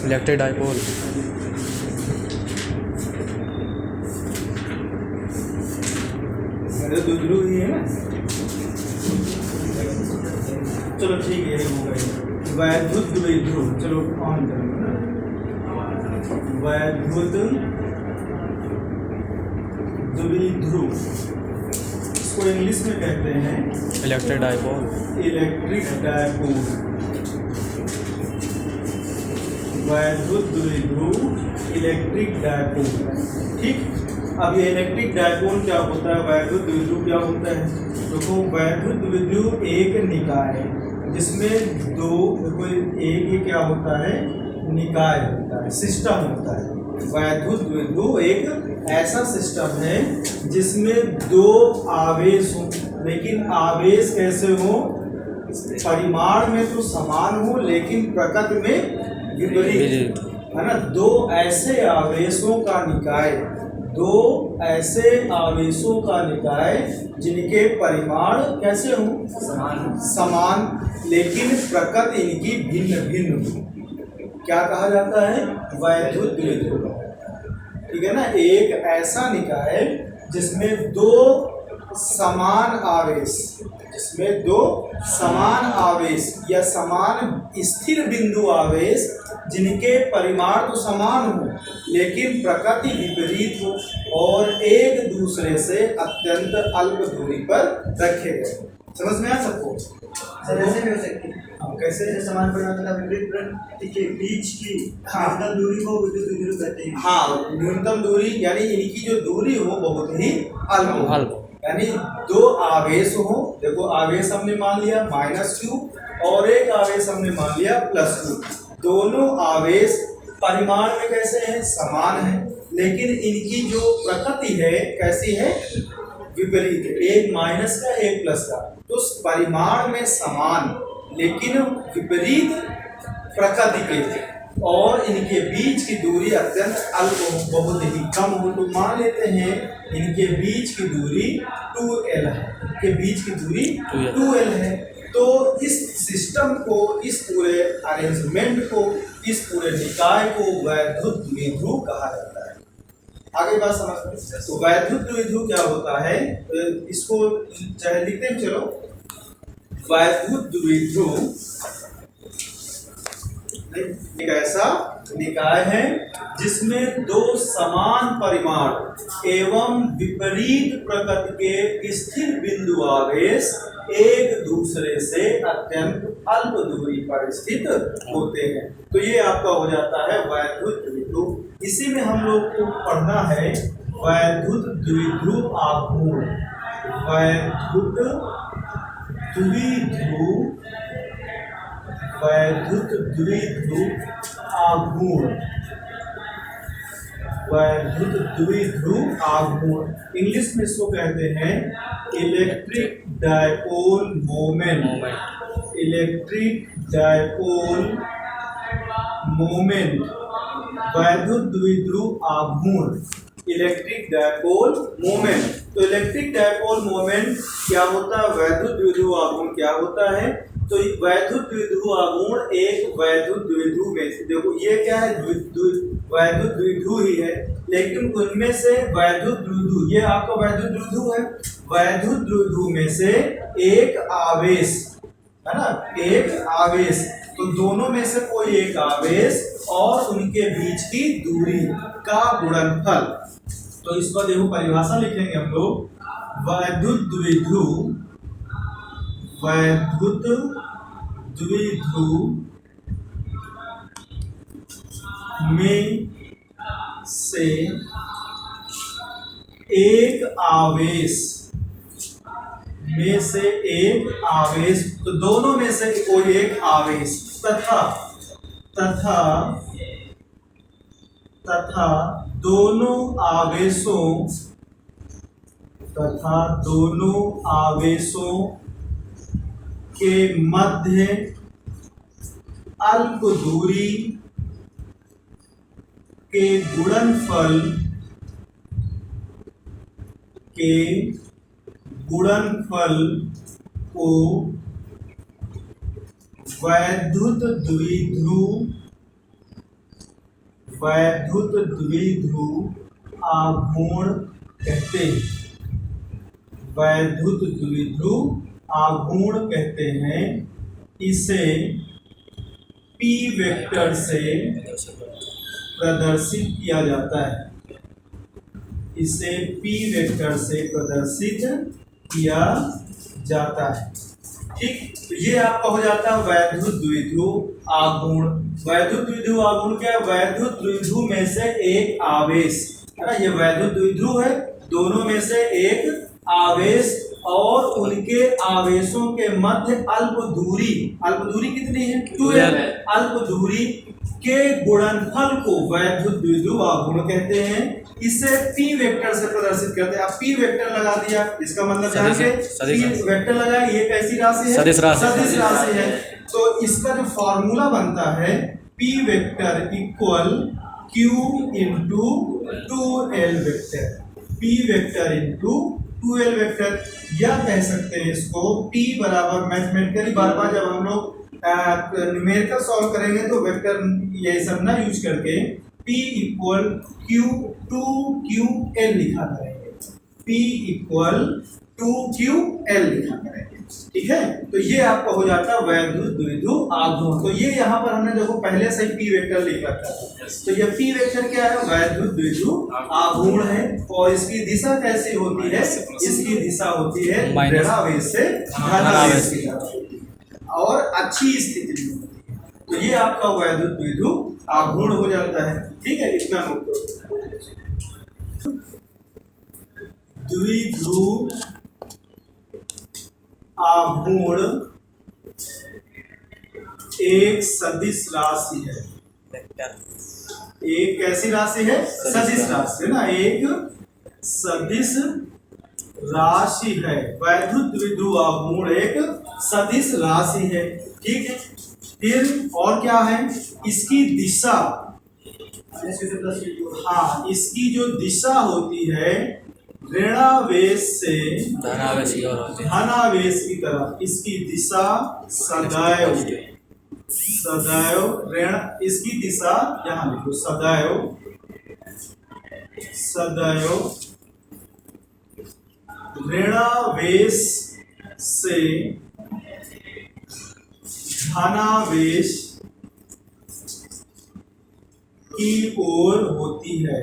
Electric dipole. द्विध्रुव ही है ना। चलो ठीक है, हो गए वैद्युत द्विध्रुव। चलो ऑन करेंगे ना। वैद्युत द्विध्रुव इसको इंग्लिश में कहते हैं इलेक्ट्रिक डाइपोल। Electric dipole. वैद्युत द्विध्रुव इलेक्ट्रिक डाइपोल। ठीक। अब ये इलेक्ट्रिक डाइपोल क्या होता है, वैद्युत द्विध्रुव क्या होता है? देखो, वैद्युत द्विध्रुव एक निकाय है जिसमें दो, देखो एक ही क्या होता है, निकाय होता है, सिस्टम होता है। वैद्युत द्विध्रुव एक ऐसा सिस्टम है जिसमें दो आवेश हो, लेकिन आवेश कैसे हो? परिमाण में तो समान हो लेकिन प्रकृति में विपरीत, है ना। दो ऐसे आवेशों का निकाय, दो ऐसे आवेशों का निकाय जिनके परिमाण कैसे हो? समान लेकिन प्रकृति इनकी भिन्न भिन्न हो, क्या कहा जाता है? वैद्युत द्विध्रुव। ठीक है ना। एक ऐसा निकाय जिसमें दो समान आवेश, जिसमें दो समान आवेश या समान स्थिर बिंदु आवेश जिनके परिमाण तो समान हो लेकिन प्रकृति विपरीत हो और एक दूसरे से अत्यंत अल्प दूरी पर रखे गए। समझ में आ सबको? सर ऐसे भी हो सकती है। कैसे? समान परिमाण तथा विपरीत प्रकृति के बीच की न्यूनतम दूरी को विद्युत द्विध्रुव कहते हैं। हाँ, न्यूनतम दूरी यानी इनकी जो दूरी हो बहुत ही अल्प हो। यानी दो आवेश हो, देखो आवेश हमने मान लिया -q और एक आवेश हमने मान लिया +q। दोनों आवेश परिमाण में कैसे हैं? समान है, लेकिन इनकी जो प्रकृति है कैसी है? विपरीत है। एक माइनस का एक प्लस का, तो परिमाण में समान लेकिन विपरीत प्रकृति के, और इनके बीच की दूरी अत्यंत अल्प हो, बहुत ही कम हो। तो मान लेते हैं इनके बीच की दूरी 2L है, इनके बीच की दूरी 2L है। तो इस सिस्टम को, इस पूरे अरेंजमेंट को, इस पूरे निकाय को वैद्युत द्विध्रुव कहा जाता है। आगे बात समझते हैं। तो वैद्युत द्विध्रुव क्या होता है, इसको चाहे लिखते हैं। चलो, वैद्युत द्विध्रुव एक ऐसा निकाय है जिसमें दो समान परिमाण एवं विपरीत प्रकृति के स्थिर बिंदु आवेश एक दूसरे से अत्यंत अल्प दूरी पर स्थित होते हैं। तो ये आपका हो जाता है वैद्युत द्विध्रुव। इसी में हम लोग को पढ़ना है वैद्युत द्विध्रुव आघूर्ण। वैद्युत द्विध्रुव, वैद्युत द्विध्रुव आघूर्ण, वैद्युत द्विध्रुव आघूर्ण। इंग्लिश में इसको कहते हैं electric dipole moment. Electric dipole moment, वैद्युत द्विध्रुव आघूर्ण, इलेक्ट्रिक डायपोल मोमेंट। तो इलेक्ट्रिक डायपोल मोमेंट क्या होता है? वैद्युत द्विध्रुव आघूर्ण क्या होता है? तो वैद्युत द्विध्रुव आघूर्ण एक वैद्युत द्विध्रुव में से, देखो ये क्या है? वैद्युत द्विध्रुव ही है, लेकिन उनमें से वैद्युत द्विध्रुव, ये आपका वैद्युत द्विध्रुव है। वैद्युत द्विध्रुव में से एक आवेश, है ना, एक आवेश, तो दोनों में से कोई एक आवेश और उनके बीच की दूरी का गुणनफल। तो इसको देखो परिभाषा लिखेंगे हम लोग। वैद्युत द्विध्रुव, वैद्युत द्विध्रुव में से एक आवेश, में से एक आवेश, तो दोनों में से कोई एक आवेश तथा दोनों आवेशों के मध्य अल्प दूरी के गुणनफल को वैद्युत द्विध्रुव आघूर्ण कहते हैं। वैद्युत द्विध्रुव आघूर्ण कहते हैं। इसे P वेक्टर से प्रदर्शित किया जाता है। इसे P वेक्टर से प्रदर्शित किया जाता है। ठीक, तो ये आपका हो जाता है वैद्युत द्विध्रुव आघूर्ण। वैद्युत द्विध्रुव आघूर्ण क्या है? वैद्युत द्विध्रुव में से एक आवेश है ना, ये वैद्युत द्विध्रुव है, दोनों में से एक आवेश और उनके आवेशों के मध्य अल्प दूरी कितनी है? 2l। अल्प दूरी के गुणनफल को वैद्युत द्विध्रुव आघूर्ण कहते हैं। इसे P वेक्टर से प्रदर्शित करते हैं। अब P वेक्टर लगा दिया, इसका मतलब ध्यान से P वेक्टर लगाया, ये कैसी राशि है? सदिश राशि है। तो इसका जो फॉर्मूला बनता है P vector equal Q into 2l vector. P vector into 2l vector, या कह सकते हैं इसको P बराबर मैथमेटिकली बार जब हम लोग न्यूमेरिकल सॉल्व करेंगे तो वेक्टर ये सब ना यूज करके P इक्वल Q2QL लिखा करेंगे। P इक्वल 2QL लिखा करेंगे। ठीक है, तो ये आपका हो जाता है वैद्युत द्विध्रुव आघूर्ण। तो ये यहाँ पर हमने देखो पहले से ही P वेक्टर लिख रखा था। तो ये P वेक्टर क्या है? वैद्युत द्विध्रुव आघूर्ण है। और इसकी दिशा कैसी होती है? इसकी दिशा होती है ऋणावेश से धनावेश की तरफ और अच्छी स्थिति में होती है। तो ये आपका वैद्युत द्विध्रुव आघूर्ण हो जाता है। ठीक है, इतना नोट करो। द्विध्रुव आघूर्ण एक सदिश राशि है। एक कैसी राशि है? सदिश राशि है ना, एक सदिश राशि है। वैद्युत द्विध्रुव आघूर्ण एक सदिश राशि है। ठीक है, फिर और क्या है? इसकी दिशा, हाँ, इसकी जो दिशा होती है ऋणावेश से धनावेश की तरफ, इसकी दिशा सदैव ऋण, इसकी दिशा यहाँ लिखो सदैव ऋणावेश से धनावेश की ओर होती है।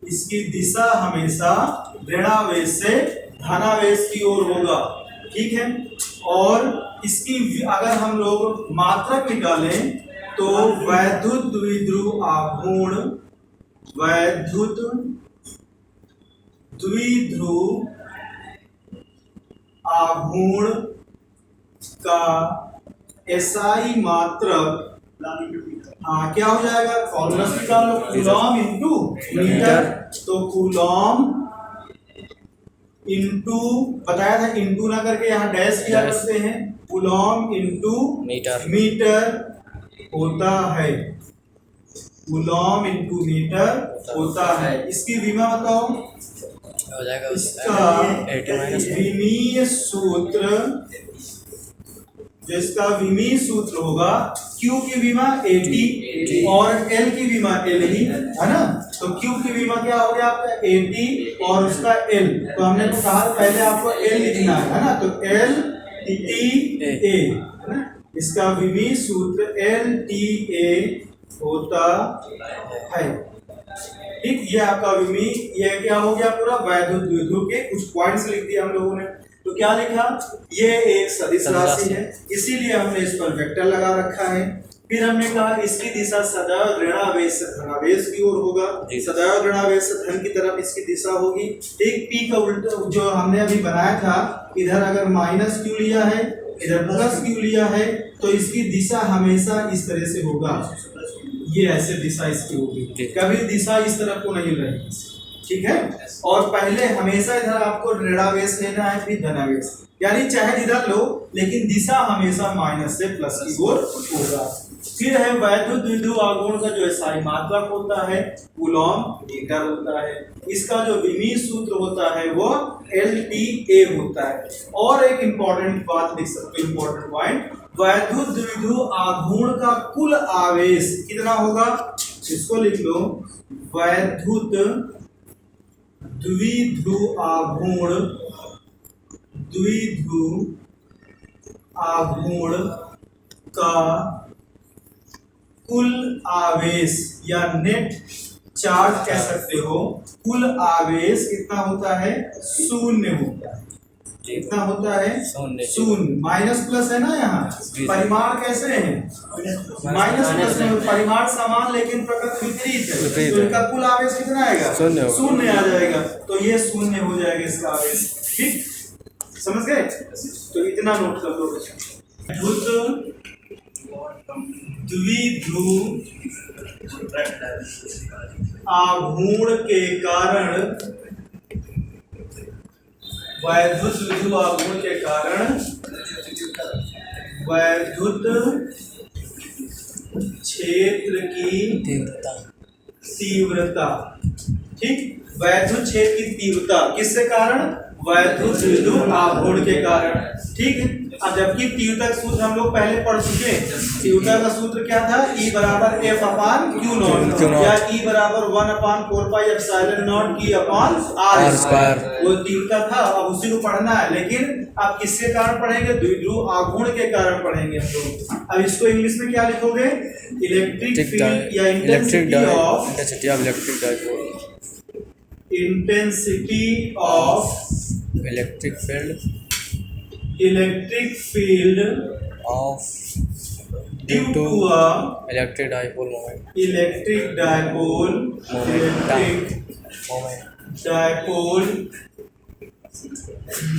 इसकी दिशा हमेशा ऋणावेश से धनावेश की ओर होगा। ठीक है, और इसकी अगर हम लोग मात्रक निकालें तो वैद्युत द्विध्रुव आघूर्ण का SI मात्रक, हाँ, क्या हो जाएगा? फॉर्मूला निकाल लो, कूलॉम इंटू मीटर। तो कूलॉम इंटू, बताया था इंटू ना करके यहाँ डैश किया करते हैं, कूलॉम इंटू मीटर होता है। कूलॉम इंटू मीटर होता है। इसकी विमा बताओ, इसका विमीय सूत्र, जिसका विमीय सूत्र होगा Q की विमा 80 और L की विमा L ही है ना। तो Q की विमा क्या हो गया आपका 80 और उसका L, तो हमने तो कहा पहले आपको L लिखना है ना, तो LTA है ना। इसका विमीय सूत्र LTA होता है। ठीक, ये आपका विमीय, ये क्या हो गया? पूरा वैद्युत द्विध्रुव के कुछ पॉइंट्स लिख दिए हम लोगों ने। तो क्या लिखा? ये एक सदिश राशि है, इसीलिए हमने इस पर वेक्टर लगा रखा है। फिर हमने कहा इसकी दिशा सदैव ऋणावेश से धनावेश की ओर होगा। सदैव ऋणावेश से धन की तरफ इसकी दिशा होगी। एक P का उल्टा जो हमने अभी बनाया था, इधर अगर माइनस Q लिया है, इधर प्लस Q लिया है, तो इसकी दिशा हमेशा इस तरह से होगा। ये ऐसे दिशा इसकी होगी, कभी दिशा इस तरफ को नहीं रहेगी। ठीक है, और पहले हमेशा इधर आपको ऋणावेश लेना है, फिर धनावेश, यानी चाहे इधर लो लेकिन दिशा हमेशा माइनस से प्लस की ओर होगा। फिर है वैद्युत द्विध्रुव आघूर्ण का जो SI मात्रक होता है कूलॉम मीटर होता है। इसका जो विमीय सूत्र होता है वो LTA होता है। और एक इंपॉर्टेंट बात लिख सकते हो, इंपॉर्टेंट पॉइंट, वैद्युत द्विध्रुव आघूर्ण का कुल आवेश कितना होगा, इसको लिख लो, वैद्युत द्विध्रुव आघूर्ण का कुल आवेश या नेट चार्ज कह सकते हो, कुल आवेश कितना होता है, शून्य होता है। कितना होता है, शून्य। माइनस प्लस है ना, यहाँ परिमाण कैसे है, माइनस प्लस में परिमाण समान लेकिन प्रकृति विपरीत है, तो इनका कुल आवेश कितना आएगा, शून्य आ जाएगा। तो ये शून्य हो जाएगा इसका आवेश। ठीक, समझ गए? तो इतना नोट कर लो बच्चों। द्विध्रुव आघूर्ण के कारण, वैद्युत द्विध्रुव आघूर्ण के कारण वैद्युत क्षेत्र की तीव्रता, ठीक, वैद्युत क्षेत्र की तीव्रता किसके कारण, वैद्युत द्विध्रुव आघूर्ण के कारण। ठीक है, अब जबकि तीव्रता का सूत्र हम लोग पहले पढ़ चुके हैं। तीव्रता का सूत्र क्या था, E बराबर F अपान Q नॉट या E बराबर 1 अपान 4 pi epsilon not Q upon R square, वो तीव्रता था। अब उसी को पढ़ना है, लेकिन आप किसके कारण पढ़ेंगे, द्विध्रुव आघूर्ण के कारण पढ़ेंगे हम लोग। अब इसको इंग्लिश में क्या लिखोगे, इलेक्ट्रिक फील्ड या intensity of electric field of due to a electric dipole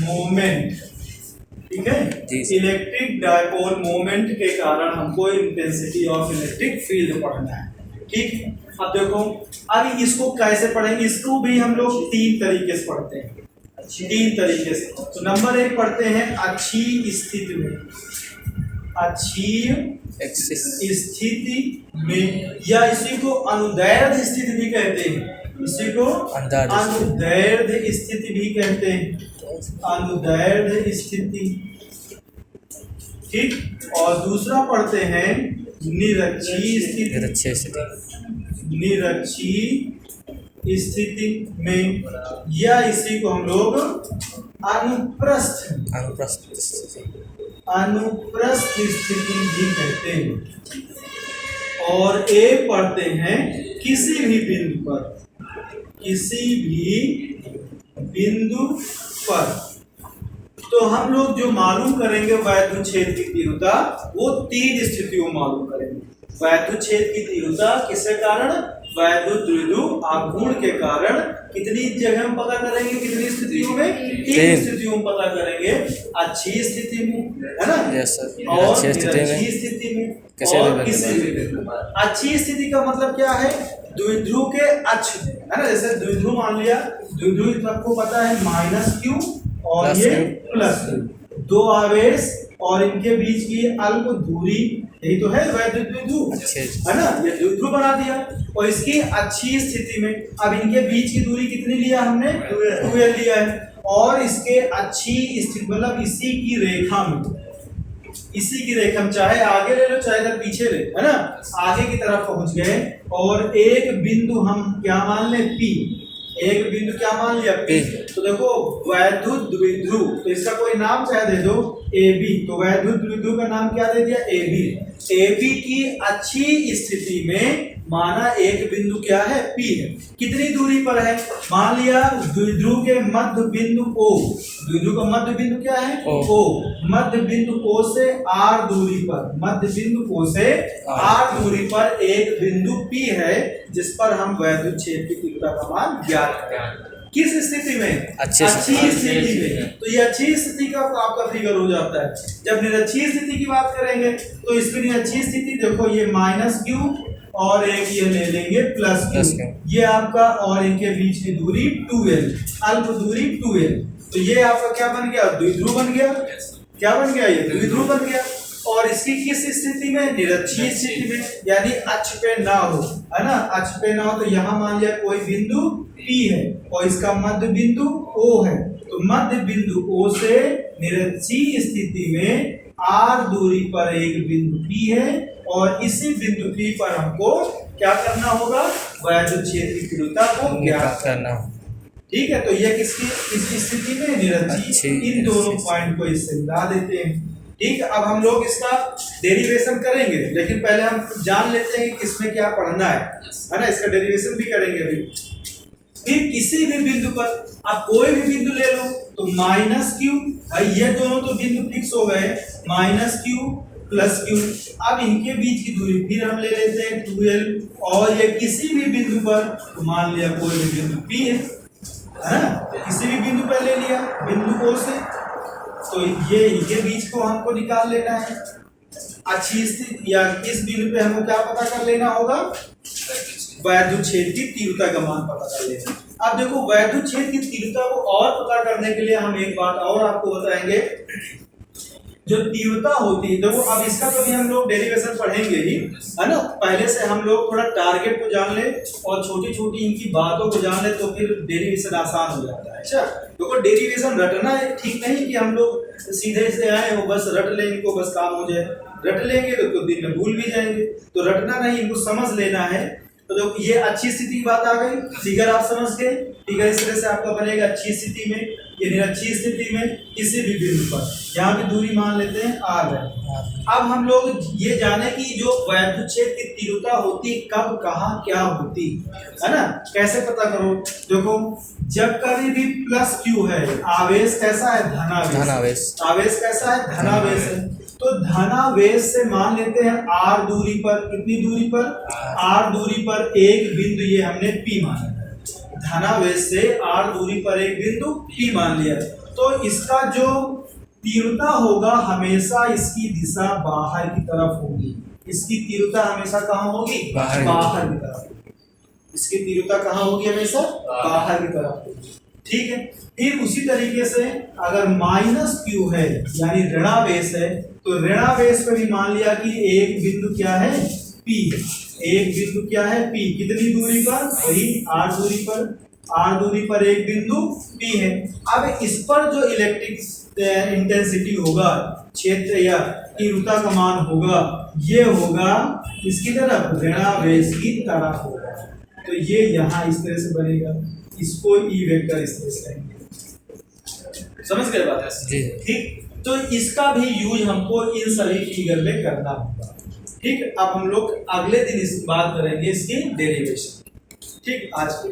moment ठीक है, इलेक्ट्रिक डायपोल मोमेंट के कारण हमको इंटेंसिटी ऑफ इलेक्ट्रिक फील्ड पढ़ना है। ठीक, अब देखो, अब इसको कैसे पढ़ेंगे, इसको भी हम लोग तीन तरीके से पढ़ते हैं, तीन तरीके से। तो नंबर 1 पढ़ते हैं अच्छी स्थिति में, अच्छी स्थिति में, या इसी को अनुदैर्ध्य स्थिति भी कहते हैं, इसी को अनुदैर्ध्य स्थिति भी कहते हैं, अनुदैर्ध्य स्थिति। ठीक, और दूसरा पढ़ते हैं निरक्षीय स्थिति, निरक्षीय स्थिति में, या इसी को हम लोग अनुप्रस्थ स्थिति भी कहते हैं। और एक पढ़ते हैं किसी भी बिंदु पर। तो हम लोग जो मालूम करेंगे वैद्युत क्षेत्र की तीव्रता, वो तीन स्थितियों मालूम करेंगे। वैद्युत क्षेत्र की तीव्रता किसके कारण, वैद्युत द्विध्रुव आघूर्ण के कारण। कितनी जगह हम पता करेंगे, कितनी स्थितियों में, तीन स्थितियों में पता करेंगे। अच्छी स्थिति में, है ना, और निरक्षीय स्थिति में, और किसी भी। अच्छी स्थिति का मतलब क्या है, द्विध्रुव के अक्ष में, है ना, जैसे द्विध्रुव मान लिया, द्विध्रुव आपको पता है -Q और ये +Q, दो आवेश और इनके बीच की अल्प दूरी, यही तो है वैद्युत द्विध्रुव, है ना, ये द्विध्रुव बना दिया। और इसकी अच्छी स्थिति में, अब इनके बीच की दूरी कितनी लिया हमने, 2L लिया है। और इसके अच्छी स्थिति मतलब इसी की रेखा में, इसी की रेखा में, चाहे आगे ले लो चाहे इधर पीछे ले, है ना, आगे की तरफ पहुंच गए। और एक बिंदु हम क्या मान ले, P, एक बिंदु क्या मान लिया, P। तो देखो वैद्युत द्विध्रुव, तो इसका कोई नाम चाहे दे दो AB, तो वैद्युत द्विध्रुव का नाम क्या दे दिया, AB की अच्छी स्थिति में माना एक बिंदु क्या है, P है। कितनी दूरी पर है, मान लिया द्विध्रुव के मध्य बिंदु O, द्विध्रुव का मध्य बिंदु क्या है, O, मध्य बिंदु O से R दूरी पर, मध्य बिंदु O से R दूरी पर एक बिंदु P है, जिस पर हम वैद्युत क्षेत्र की तीव्रता का मान ज्ञात करें। किस स्थिति में, अच्छी स्थिति में। तो ये अच्छी स्थिति का आपका फिगर हो जाता है। जब निरक्षीय स्थिति की बात करेंगे तो इसकी निरक्षीय स्थिति देखो, ये -Q और एक ये ले लेंगे +Q, ये आपका, और इनके बीच की दूरी 2L, अल्प दूरी 2L। तो ये आपका क्या बन गया, द्विध्रुव बन गया। क्या बन गया, ये द्विध्रुव बन गया। और इसकी किस स्थिति में, निरक्षीय स्थिति में, यानी अक्ष पे ना हो, है ना, अक्ष पे ना हो। तो यहाँ मान लिया कोई बिंदु P है और इसका मध्य बिंदु O है, तो मध्य बिंदु O से निरक्षीय स्थिति में R दूरी पर एक बिंदु P है और इसी बिंदु P पर हमको क्या करना होगा, वैद्युत क्षेत्र की तीव्रता को ज्ञात करना। ठीक है, तो ये किसकी, इस स्थिति में निरक्षीय, इन दोनों पॉइंट को इससे मिला देते हैं। ठीक है, अब हम लोग इसका डेरिवेशन करेंगे, लेकिन पहले हम जान लेते हैं कि किसमें क्या पढ़ना है ना, इसका डेरिवेशन भी करेंगे अभी। फिर किसी भी बिंदु पर आप कोई भी बिंदु ले लो तो माइनस क्यू, ये दोनों तो बिंदु फिक्स हो गए, माइनस क्यू प्लस क्यू। अब इनके बीच की दूरी फिर हम ले लेते हैं 12 और ये किसी भी बिंदु पर, तो मान लिया कोई भी बिंदु P है ना, तो किसी भी बिंदु पर ले लिया बिंदु O से, तो ये इनके बीच को हमको निकाल लेना है। अच्छी स्थिति या इस बिंदु पे हमको क्या पता कर लेना होगा, वैद्युत क्षेत्र की तीव्रता का मान पता कर लेना। अब देखो वैद्युत क्षेत्र की तीव्रता को और पता करने के लिए हम एक बात और आपको बताएंगे, जो तीव्रता होती है, देखो अब इसका तो भी हम लोग डेरिवेशन पढ़ेंगे ही, है ना। पहले से हम लोग थोड़ा टारगेट को जान ले और छोटी छोटी इनकी बातों को जान ले, तो फिर डेरिवेशन आसान हो जाता है। अच्छा, देखो डेरिवेशन रटना है, ठीक नहीं कि हम लोग सीधे से आए वो बस रट लें, इनको बस काम हो जाए। रट लेंगे तो दिन में भूल भी जाएंगे, तो रटना नहीं, इनको समझ लेना है। तो देखो ये अच्छी स्थिति की बात आ गई, फिगर आप समझ गए। फिगर इस तरह से आपका बनेगा, अच्छी स्थिति में, ये निरक्षीय स्थिति में किसी भी बिंदु पर, यहाँ की दूरी मान लेते हैं R है। अब हम लोग ये जाने कि जो वैद्युत क्षेत्र की तीव्रता होती कब कहाँ क्या होती है ना, कैसे पता करो। देखो जब कभी भी प्लस Q है, आवेश कैसा है, धनावेश, आवेश कैसा है, धनावेश है, तो धनावेश से मान लेते हैं R दूरी पर, कितनी दूरी पर, R दूरी पर एक बिंदु, ये हमने P माना, धनावेश से R दूरी पर एक बिंदु P मान लिया। तो इसका जो तीव्रता होगा हमेशा इसकी दिशा बाहर की तरफ होगी, इसकी तीव्रता हमेशा कहाँ होगी, बाहर की तरफ। इसकी तीव्रता कहाँ होगी, हमेशा बाहर की तरफ होगी। ठीक है, फिर उसी तरीके से अगर माइनस Q है यानी ऋणावेश है, तो ऋणावेश पे भी मान लिया कि एक बिंदु क्या है, P, एक बिंदु क्या है, P, कितनी दूरी पर, वही R दूरी पर, R दूरी पर एक बिंदु P है। अब इस पर जो इलेक्ट्रिक इंटेंसिटी होगा, क्षेत्र या तीव्रता का मान होगा, ये होगा इसकी तरफ, ऋणावेश की तरफ होगा। तो ये यहाँ इस तरह से बनेगा, इसको E वेक्टर इस तरह से कहेंगे। समझ गए बात है? ठीक, तो इसका भी यूज हमको इन सभी फिगर में करना होगा। ठीक, अब हम लोग अगले दिन इस बात करेंगे इसकी डेरिवेशन। ठीक, आज के